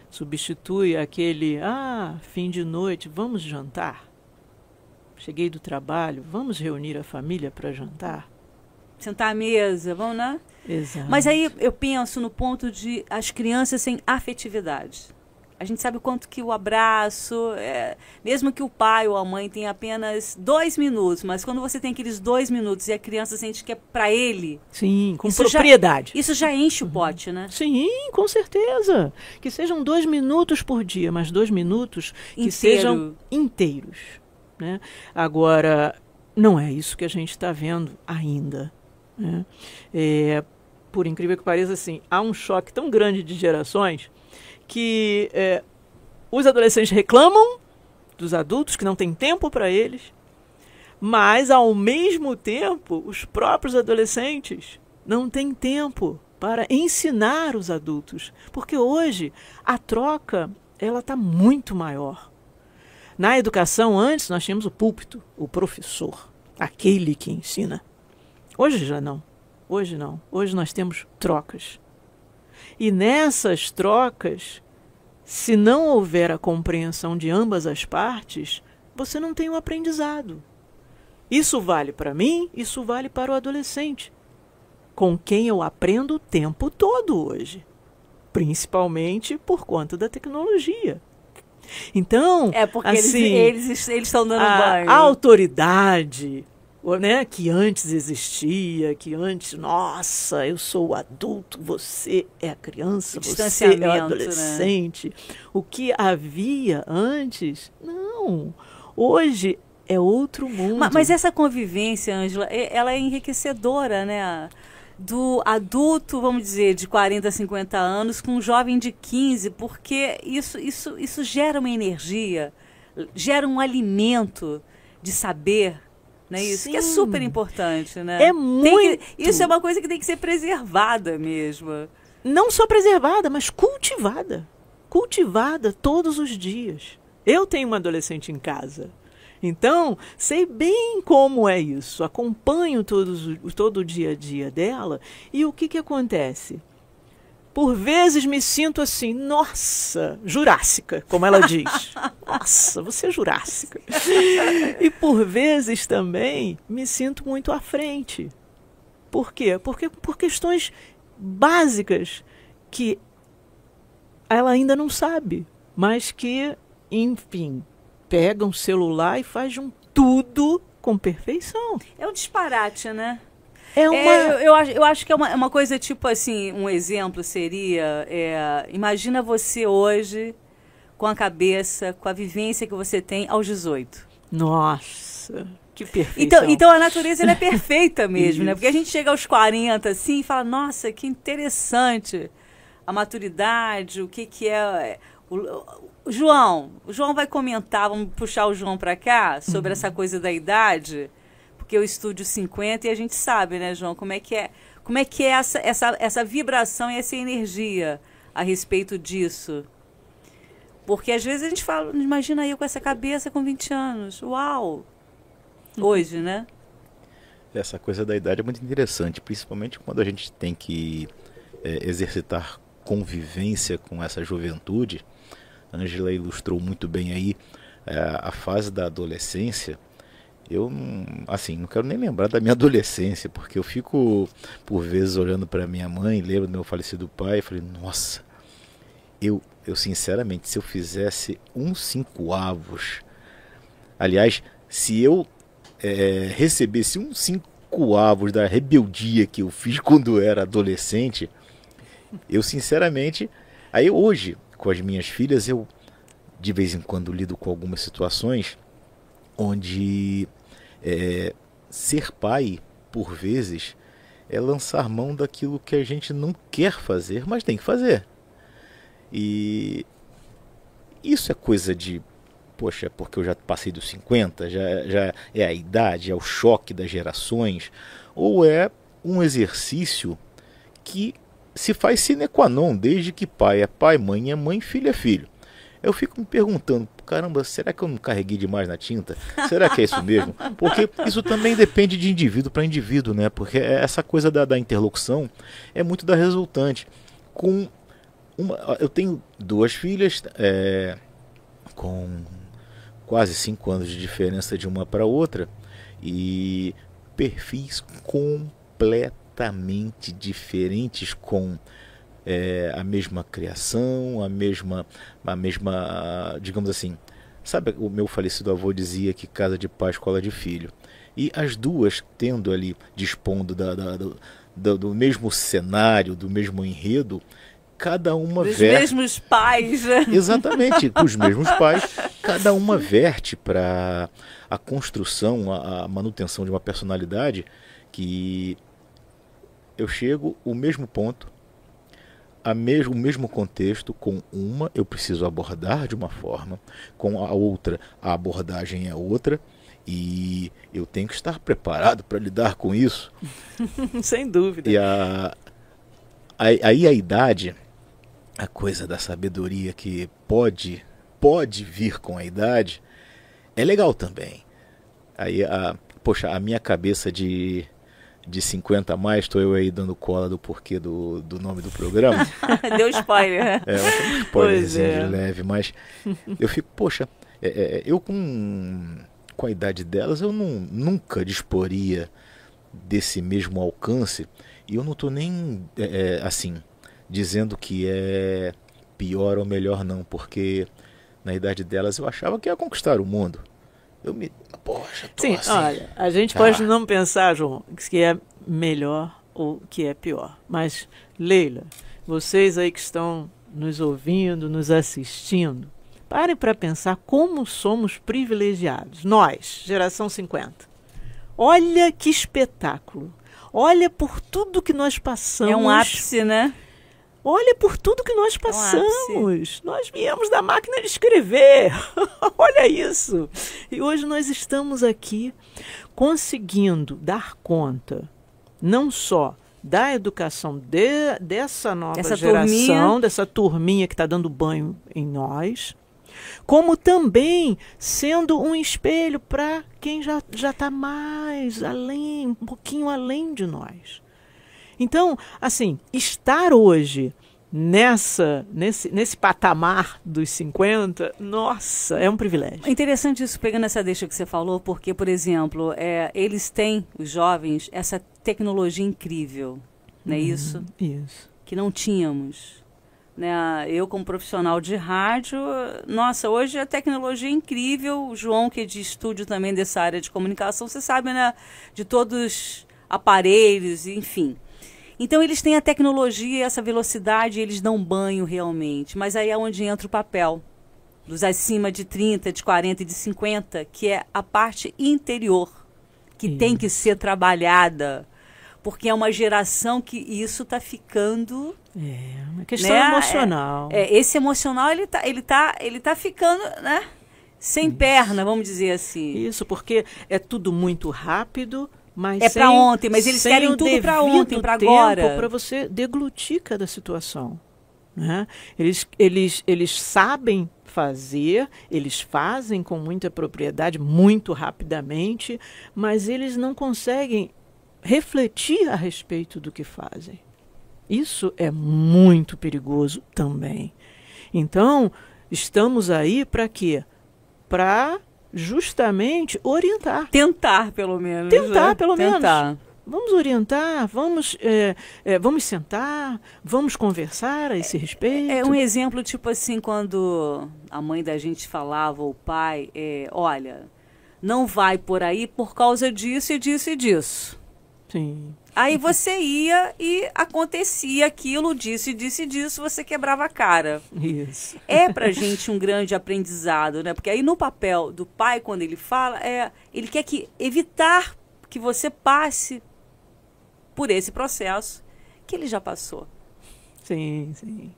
Substitui aquele, fim de noite, vamos jantar? Cheguei do trabalho, vamos reunir a família para jantar? Sentar à mesa, vamos, né? Exato. Mas aí eu penso no ponto de as crianças sem afetividade. A gente sabe o quanto que o abraço, mesmo que o pai ou a mãe tenha apenas 2 minutos, mas quando você tem aqueles 2 minutos e a criança sente que é para ele... Sim, com propriedade. Isso já enche o pote, né? Sim, com certeza. Que sejam 2 minutos por dia, mas 2 minutos que sejam inteiros. Né? Agora, não é isso que a gente está vendo ainda. Né? Por incrível que pareça, assim, há um choque tão grande de gerações que os adolescentes reclamam dos adultos que não têm tempo para eles, mas, ao mesmo tempo, os próprios adolescentes não têm tempo para ensinar os adultos, porque hoje a troca está muito maior. Na educação, antes, nós tínhamos o púlpito, o professor, aquele que ensina. Hoje já não. Hoje não. Hoje nós temos trocas. E nessas trocas, se não houver a compreensão de ambas as partes, você não tem um aprendizado. Isso vale para mim, isso vale para o adolescente, com quem eu aprendo o tempo todo hoje, principalmente por conta da tecnologia. Então, porque assim, eles estão dando banho. A autoridade, né, que antes existia, que antes, nossa, eu sou o adulto, você é a criança, você é o adolescente. Né? O que havia antes, não. Hoje é outro mundo. Mas essa convivência, Ângela, ela é enriquecedora, né? Do adulto, vamos dizer, de 40, 50 anos com um jovem de 15, porque isso gera uma energia, gera um alimento de saber, né? Isso que é super importante, né? É muito. Isso é uma coisa que tem que ser preservada mesmo. Não só preservada, mas cultivada. Cultivada todos os dias. Eu tenho uma adolescente em casa. Então, sei bem como é isso. Acompanho todo o dia a dia dela. E o que acontece? Por vezes me sinto assim, nossa, jurássica, como ela diz. Nossa, você é jurássica. E por vezes também me sinto muito à frente. Por quê? Porque por questões básicas que ela ainda não sabe, mas que, enfim, pega um celular e faz tudo com perfeição. É um disparate, né? Eu acho que é uma coisa tipo assim, um exemplo seria, imagina você hoje com a cabeça, com a vivência que você tem aos 18. Nossa, que perfeição. Então a natureza ela é perfeita mesmo, né? Porque a gente chega aos 40 assim e fala, nossa, que interessante a maturidade, o que é... O João vai comentar, vamos puxar o João para cá, sobre essa coisa da idade, porque eu estudo 50 e a gente sabe, né, João, como é que é essa vibração e essa energia a respeito disso. Porque às vezes a gente fala, imagina eu com essa cabeça com 20 anos, uau! Hoje, né? Essa coisa da idade é muito interessante, principalmente quando a gente tem que exercitar convivência com essa juventude. A Ângela ilustrou muito bem aí a fase da adolescência. Eu, assim, não quero nem lembrar da minha adolescência, porque eu fico, por vezes, olhando para minha mãe, lembro do meu falecido pai, e falei, nossa, eu sinceramente, se eu fizesse 1/5, aliás, se eu recebesse 1/5 da rebeldia que eu fiz quando eu era adolescente, eu, sinceramente, aí hoje, com as minhas filhas, eu de vez em quando lido com algumas situações onde ser pai, por vezes, é lançar mão daquilo que a gente não quer fazer, mas tem que fazer. E isso é coisa de, poxa, porque eu já passei dos 50, já é a idade, é o choque das gerações, ou é um exercício que se faz sine qua non, desde que pai é pai, mãe é mãe, filho é filho. Eu fico me perguntando, caramba, será que eu não carreguei demais na tinta? Será que é isso mesmo? Porque isso também depende de indivíduo para indivíduo, né? Porque essa coisa da interlocução é muito da resultante. Eu tenho 2 filhas, com quase 5 anos de diferença de uma para outra, e perfis completamente diferentes, com a mesma criação, a mesma, digamos assim, sabe, o meu falecido avô dizia que casa de pai, escola de filho, e as duas tendo ali, dispondo do mesmo cenário, do mesmo enredo, cada uma dos mesmos pais, né? Exatamente, os mesmos pais, cada uma verte para a construção, a manutenção de uma personalidade, que eu chego o mesmo ponto, o mesmo contexto. Com uma eu preciso abordar de uma forma, com a outra a abordagem é outra, e eu tenho que estar preparado para lidar com isso. Sem dúvida. E aí a idade, a coisa da sabedoria que pode vir com a idade, é legal também. Aí, poxa, a minha cabeça de 50 a mais, estou eu aí dando cola do porquê do nome do programa. Deu spoiler. Um spoilerzinho de leve, mas eu fico, poxa, eu com a idade delas, eu nunca disporia desse mesmo alcance, e eu não estou nem, assim, dizendo que é pior ou melhor, não, porque na idade delas eu achava que ia conquistar o mundo. Poxa, tô Sim, assim. olha, a gente pode não pensar, João, que é melhor ou que é pior. Mas, Leila, vocês aí que estão nos ouvindo, nos assistindo, parem para pensar como somos privilegiados. Nós, geração 50. Olha que espetáculo. Olha por tudo que nós passamos. É um ápice, né? Olha por tudo que nós passamos. Nós viemos da máquina de escrever. Olha isso. E hoje nós estamos aqui conseguindo dar conta, não só da educação dessa nova geração, dessa turminha que está dando banho em nós, como também sendo um espelho para quem já está mais além, um pouquinho além de nós. Então, assim, estar hoje nesse patamar dos 50, nossa, é um privilégio. É interessante isso, pegando essa deixa que você falou, porque, por exemplo, eles têm, os jovens, essa tecnologia incrível, não é isso? Isso. Que não tínhamos. Né? Eu, como profissional de rádio, nossa, hoje a tecnologia é incrível. O João, que é de estúdio também dessa área de comunicação, você sabe, né? De todos os aparelhos, enfim. Então, eles têm a tecnologia, essa velocidade, eles dão banho realmente. Mas aí é onde entra o papel dos acima de 30, de 40 e de 50, que é a parte interior, que tem que ser trabalhada. Porque é uma geração que isso está ficando... É uma questão emocional. Esse emocional, ele tá ficando, né? Sem perna, vamos dizer assim. Isso, porque é tudo muito rápido, mas para ontem, mas eles querem tudo para ontem, para agora. Para você deglutir cada situação. Né? Eles sabem fazer, eles fazem com muita propriedade, muito rapidamente, mas eles não conseguem refletir a respeito do que fazem. Isso é muito perigoso também. Então, estamos aí para quê? Para justamente orientar. Tentar, pelo menos. Tentar, pelo menos. Vamos orientar, vamos sentar, vamos conversar a esse respeito. É um exemplo, tipo assim, quando a mãe da gente falava, ou o pai, olha, não vai por aí por causa disso e disso e disso. Sim. Aí você ia e acontecia aquilo, disso, você quebrava a cara. Isso. É pra gente um grande aprendizado, né? Porque aí no papel do pai, quando ele fala, ele quer evitar que você passe por esse processo que ele já passou. Sim, sim.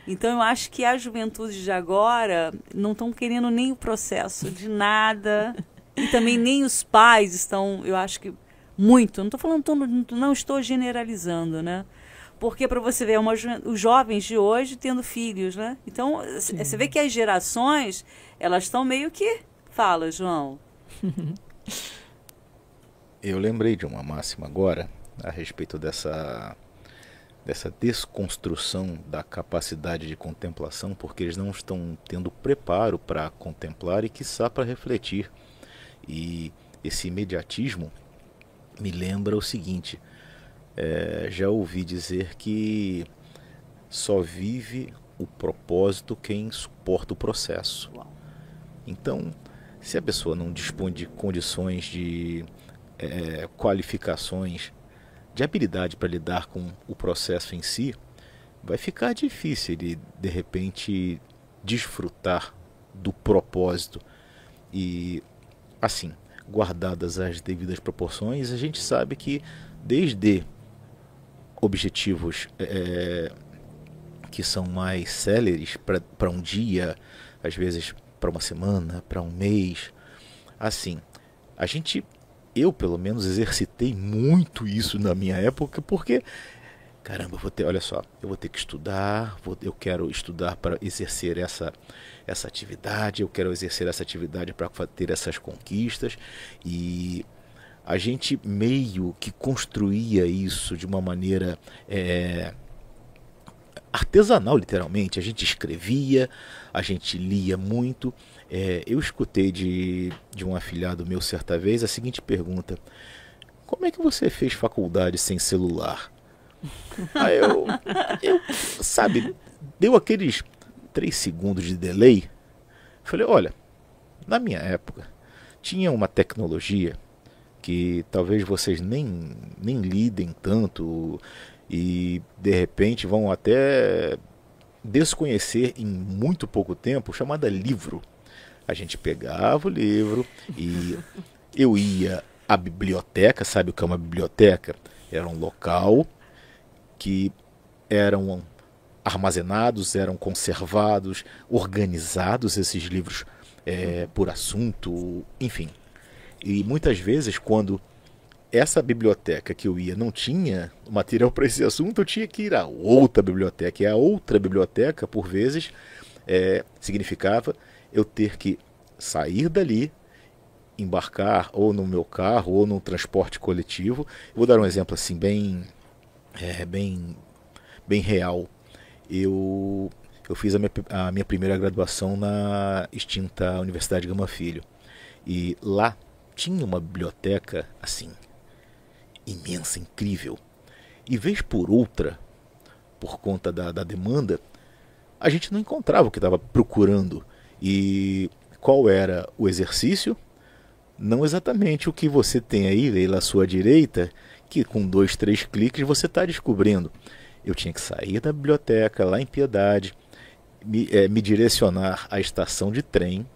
Então eu acho que a juventude de agora não estão querendo nem o processo de nada. E também nem os pais estão, eu acho que muito, não estou falando, não estou generalizando, né? Porque para você ver, os jovens de hoje tendo filhos, né? Então, você vê que as gerações, elas estão meio que... Fala, João. Eu lembrei de uma máxima agora, a respeito dessa desconstrução da capacidade de contemplação, porque eles não estão tendo preparo para contemplar e, quiçá, para refletir. E esse imediatismo me lembra o seguinte, já ouvi dizer que só vive o propósito quem suporta o processo. Então, se a pessoa não dispõe de condições, de qualificações, de habilidade para lidar com o processo em si, vai ficar difícil ele, de repente, desfrutar do propósito. E, assim, guardadas as devidas proporções, a gente sabe que desde objetivos que são mais céleres para um dia, às vezes para uma semana, para um mês, assim, eu pelo menos exercitei muito isso na minha época, porque caramba, eu vou ter que estudar, eu quero estudar para exercer essa atividade, eu quero exercer essa atividade para ter essas conquistas, e a gente meio que construía isso de uma maneira artesanal, literalmente. A gente escrevia, a gente lia muito. Eu escutei de um afilhado meu certa vez a seguinte pergunta: como é que você fez faculdade sem celular? Aí sabe, deu aqueles 3 segundos de delay. Falei, olha, na minha época tinha uma tecnologia que talvez vocês nem lidem tanto e de repente vão até desconhecer em muito pouco tempo, chamada livro. A gente pegava o livro e eu ia à biblioteca. Sabe o que é uma biblioteca? Era um local que eram armazenados, eram conservados, organizados esses livros por assunto, enfim. E muitas vezes, quando essa biblioteca que eu ia não tinha material para esse assunto, eu tinha que ir a outra biblioteca. E a outra biblioteca, por vezes, significava eu ter que sair dali, embarcar ou no meu carro ou no transporte coletivo. Eu vou dar um exemplo assim bem real. Eu fiz a minha primeira graduação na extinta Universidade Gama Filho. E lá tinha uma biblioteca assim, imensa, incrível. E vez por outra, por conta da demanda, a gente não encontrava o que estava procurando. E qual era o exercício? Não exatamente o que você tem aí à sua direita, que com 2, 3 cliques você está descobrindo. Eu tinha que sair da biblioteca lá em Piedade, me direcionar à estação de trem,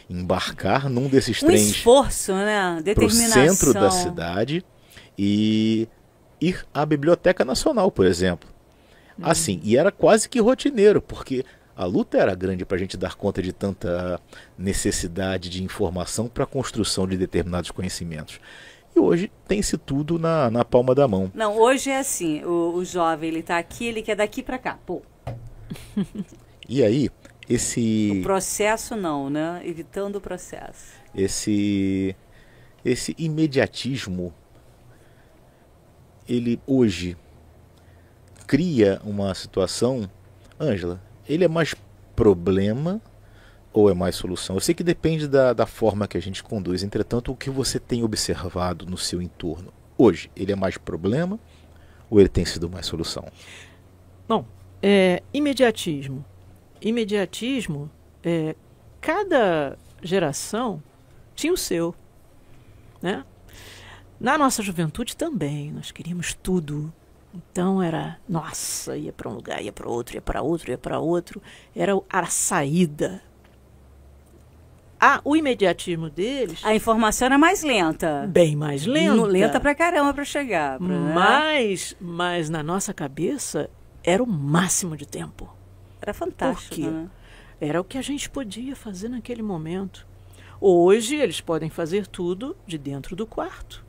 embarcar num desses trens, esforço, né? para o Determinação. centro da cidade e ir à Biblioteca Nacional, por exemplo. Assim, e era quase que rotineiro, porque a luta era grande para a gente dar conta de tanta necessidade de informação para a construção de determinados conhecimentos. E hoje tem-se tudo na palma da mão. Não, hoje é assim, o jovem, ele está aqui, ele quer daqui para cá. Pô. E aí, O processo não, né? Evitando o processo. Esse imediatismo, ele hoje cria uma situação, Ângela, ele é mais problema ou é mais solução? Eu sei que depende da forma que a gente conduz. Entretanto, o que você tem observado no seu entorno hoje, ele é mais problema ou ele tem sido mais solução? Bom, imediatismo. Imediatismo, cada geração tinha o seu, né? Na nossa juventude também, nós queríamos tudo. Então era, nossa, ia para um lugar, ia para outro, ia para outro, ia para outro. Era a saída. O imediatismo deles... A informação era mais lenta. Bem mais lenta. Lenta pra caramba para chegar. Mas na nossa cabeça era o máximo de tempo. Era fantástico. Por quê? Né? Era o que a gente podia fazer naquele momento. Hoje eles podem fazer tudo de dentro do quarto,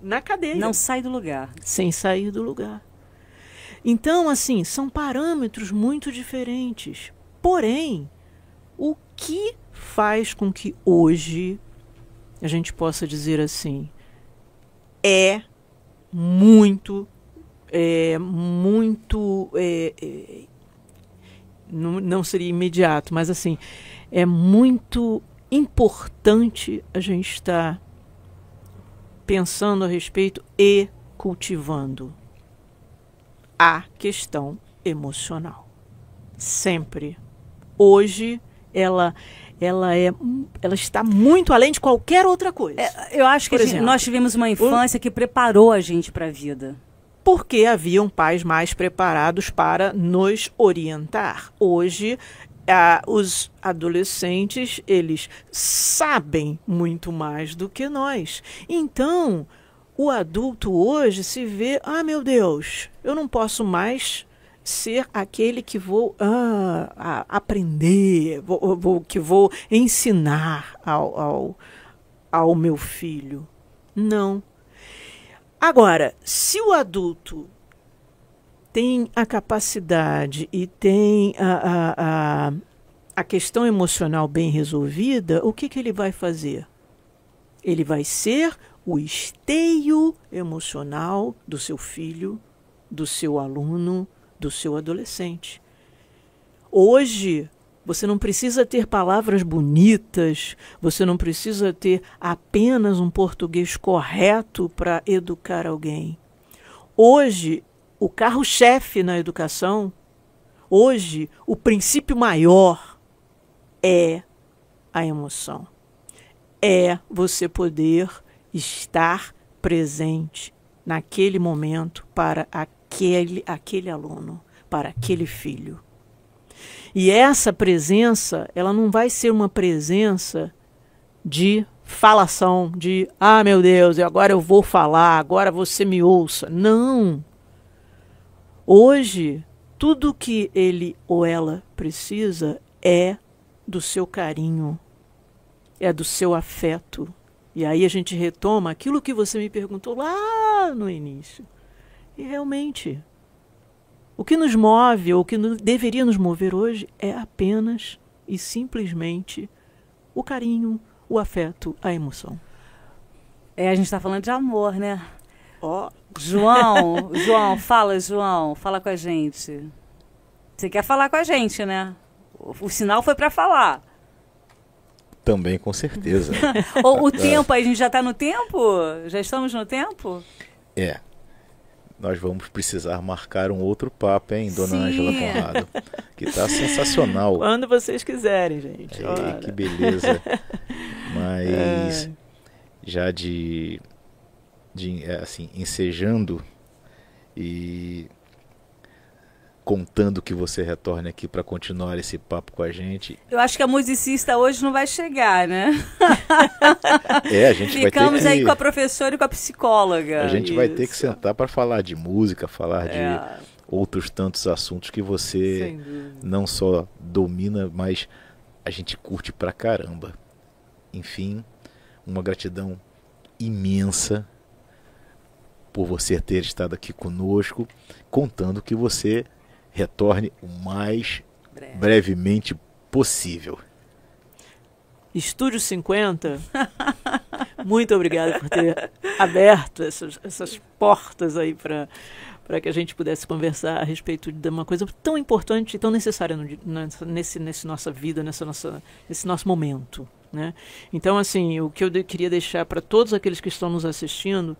na cadeia. Não sai do lugar. Sem sair do lugar. Então, assim, são parâmetros muito diferentes. Porém, o que faz com que hoje a gente possa dizer assim, não seria imediato, mas assim, é muito importante a gente estar pensando a respeito e cultivando a questão emocional. Sempre. Hoje, ela está muito além de qualquer outra coisa. Eu acho que nós tivemos uma infância que preparou a gente para a vida. Porque haviam pais mais preparados para nos orientar. Hoje, os adolescentes, eles sabem muito mais do que nós. Então, o adulto hoje se vê, meu Deus, eu não posso mais ser aquele que vou aprender, que vou ensinar ao meu filho. Não. Agora, se o adulto tem a capacidade e tem a questão emocional bem resolvida, o que ele vai fazer? Ele vai ser o esteio emocional do seu filho, do seu aluno, do seu adolescente. Hoje, você não precisa ter palavras bonitas, você não precisa ter apenas um português correto para educar alguém. Hoje, o carro-chefe na educação, hoje, o princípio maior é a emoção. É você poder estar presente naquele momento para aquele aluno, para aquele filho. E essa presença, ela não vai ser uma presença de falação, de, ah, meu Deus, agora eu vou falar, agora você me ouça. Não. Hoje, tudo que ele ou ela precisa é do seu carinho, é do seu afeto. E aí a gente retoma aquilo que você me perguntou lá no início. E realmente, o que nos move, ou o que deveria nos mover hoje, é apenas e simplesmente o carinho, o afeto, a emoção. A gente está falando de amor, né? Ó. João, fala com a gente. Você quer falar com a gente, né? O sinal foi para falar. Também, com certeza. O tempo, a gente já está no tempo? Já estamos no tempo? Nós vamos precisar marcar um outro papo, hein, dona Ângela Conrado? Que está sensacional. Quando vocês quiserem, gente. Que beleza. Mas já assim, ensejando e contando que você retorne aqui para continuar esse papo com a gente. Eu acho que a musicista hoje não vai chegar, né? A gente Ficamos aí com a professora e com a psicóloga. A gente vai ter que sentar para falar de música, falar de outros tantos assuntos que você não só domina, mas a gente curte pra caramba. Enfim, uma gratidão imensa por você ter estado aqui conosco, contando que você retorne o mais brevemente possível. Estúdio 50, muito obrigada por ter aberto essas portas aí para que a gente pudesse conversar a respeito de uma coisa tão importante e tão necessária nesse nossa vida, nesse nosso momento, né? Então, assim, o que eu queria deixar para todos aqueles que estão nos assistindo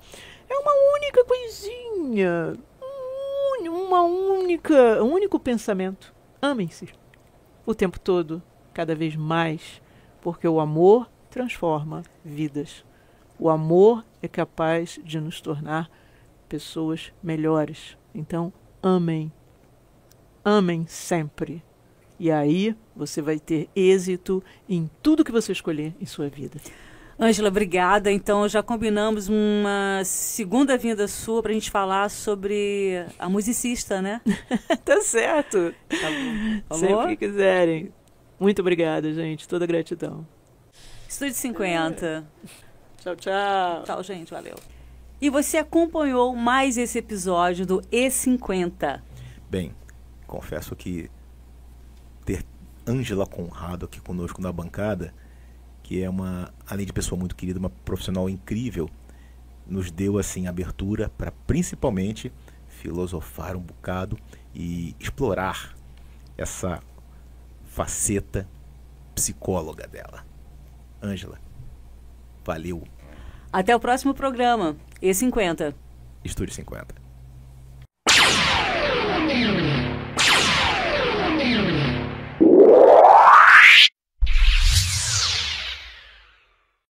é uma única coisinha, um único pensamento. Amem-se o tempo todo, cada vez mais, porque o amor transforma vidas. O amor é capaz de nos tornar pessoas melhores. Então, amem. Amem sempre. E aí você vai ter êxito em tudo que você escolher em sua vida. Ângela, obrigada. Então, já combinamos uma segunda vinda sua para a gente falar sobre a musicista, né? Tá certo. Tá bom. Sempre que quiserem. Muito obrigada, gente. Toda gratidão. Estúdio 50. Tchau, tchau. Tchau, gente. Valeu. E você acompanhou mais esse episódio do E50. Bem, confesso que ter Ângela Conrado aqui conosco na bancada, que é além de pessoa muito querida, uma profissional incrível, nos deu assim abertura para principalmente filosofar um bocado e explorar essa faceta psicóloga dela. Ângela, valeu. Até o próximo programa, E50. Estúdio 50.